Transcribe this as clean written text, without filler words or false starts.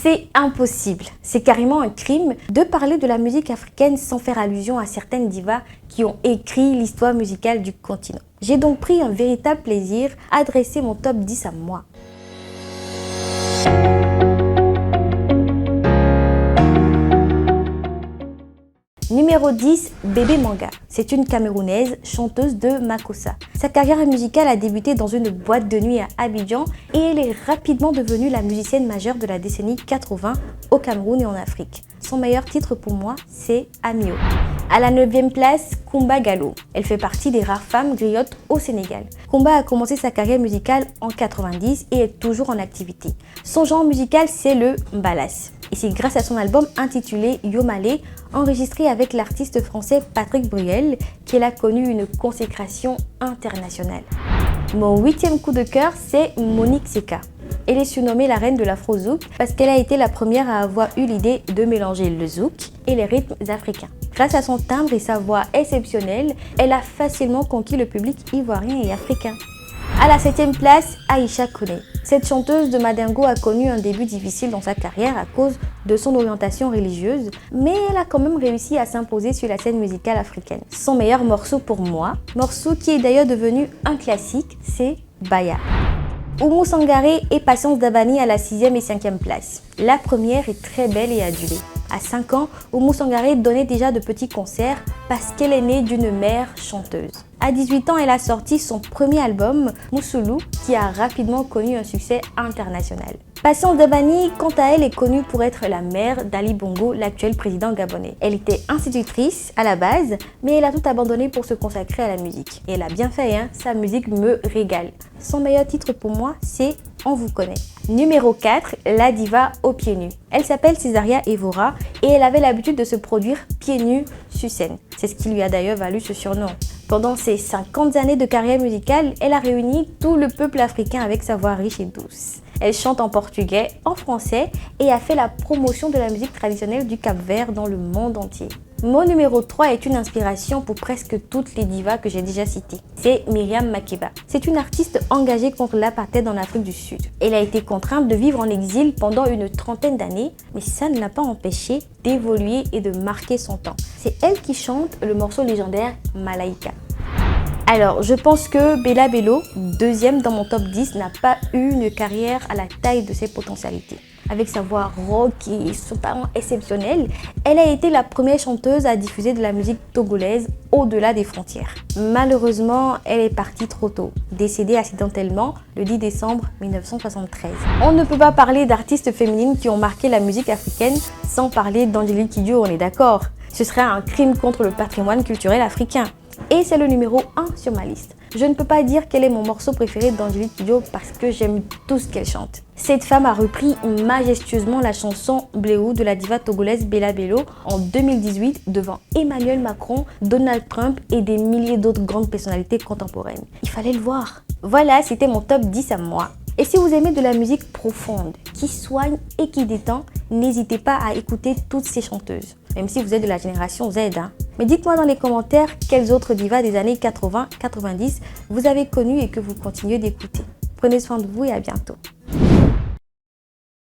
C'est impossible, c'est carrément un crime de parler de la musique africaine sans faire allusion à certaines divas qui ont écrit l'histoire musicale du continent. J'ai donc pris un véritable plaisir à dresser mon top 10 à moi. Numéro 10, Bébé Manga. C'est une Camerounaise, chanteuse de Makossa. Sa carrière musicale a débuté dans une boîte de nuit à Abidjan et elle est rapidement devenue la musicienne majeure de la décennie 80 au Cameroun et en Afrique. Son meilleur titre pour moi, c'est Amio. À la 9e place, Kumba Gallo. Elle fait partie des rares femmes griottes au Sénégal. Kumba a commencé sa carrière musicale en 90 et est toujours en activité. Son genre musical, c'est le mbalas. Et c'est grâce à son album intitulé Yomale, enregistré avec l'artiste français Patrick Bruel, qu'elle a connu une consécration internationale. Mon 8e coup de cœur, c'est Monique Seka. Elle est surnommée la reine de l'afro-zouk parce qu'elle a été la première à avoir eu l'idée de mélanger le zouk et les rythmes africains. Grâce à son timbre et sa voix exceptionnelle, elle a facilement conquis le public ivoirien et africain. À la 7e place, Aïcha Koné. Cette chanteuse de Mandingo a connu un début difficile dans sa carrière à cause de son orientation religieuse, mais elle a quand même réussi à s'imposer sur la scène musicale africaine. Son meilleur morceau pour moi, morceau qui est d'ailleurs devenu un classique, c'est Baya. Oumou Sangaré et Patience Dabani à la 6e et 5e place. La première est très belle et adulée. À 5 ans, Oumou Sangaré donnait déjà de petits concerts parce qu'elle est née d'une mère chanteuse. À 18 ans, elle a sorti son premier album, Moussoulou, qui a rapidement connu un succès international. Patience Dabani, quant à elle, est connue pour être la mère d'Ali Bongo, l'actuel président gabonais. Elle était institutrice à la base, mais elle a tout abandonné pour se consacrer à la musique. Et elle a bien fait, hein, sa musique me régale. Son meilleur titre pour moi, c'est On vous connaît. Numéro 4, la diva aux pieds nus. Elle s'appelle Césaria Evora et elle avait l'habitude de se produire pieds nus sur scène. C'est ce qui lui a d'ailleurs valu ce surnom. Pendant ses 50 années de carrière musicale, elle a réuni tout le peuple africain avec sa voix riche et douce. Elle chante en portugais, en français et a fait la promotion de la musique traditionnelle du Cap-Vert dans le monde entier. Mon numéro 3 est une inspiration pour presque toutes les divas que j'ai déjà citées. C'est Myriam Makeba. C'est une artiste engagée contre l'apartheid en Afrique du Sud. Elle a été contrainte de vivre en exil pendant une trentaine d'années, mais ça ne l'a pas empêchée d'évoluer et de marquer son temps. C'est elle qui chante le morceau légendaire Malaika. Alors, je pense que Bella Bello, deuxième dans mon top 10, n'a pas eu une carrière à la taille de ses potentialités. Avec sa voix rock et son talent exceptionnel, elle a été la première chanteuse à diffuser de la musique togolaise au-delà des frontières. Malheureusement, elle est partie trop tôt, décédée accidentellement le 10 décembre 1973. On ne peut pas parler d'artistes féminines qui ont marqué la musique africaine sans parler d'Angélique Kidjo, on est d'accord. Ce serait un crime contre le patrimoine culturel africain. Et c'est le numéro 1 sur ma liste. Je ne peux pas dire quel est mon morceau préféré d'Angélique Kidjo parce que j'aime tout ce qu'elle chante. Cette femme a repris majestueusement la chanson Bléou de la diva togolaise Bella Bello en 2018 devant Emmanuel Macron, Donald Trump et des milliers d'autres grandes personnalités contemporaines. Il fallait le voir. Voilà, c'était mon top 10 à moi. Et si vous aimez de la musique profonde, qui soigne et qui détend, n'hésitez pas à écouter toutes ces chanteuses. Même si vous êtes de la génération Z. Mais dites-moi dans les commentaires quelles autres divas des années 80-90 vous avez connues et que vous continuez d'écouter. Prenez soin de vous et à bientôt.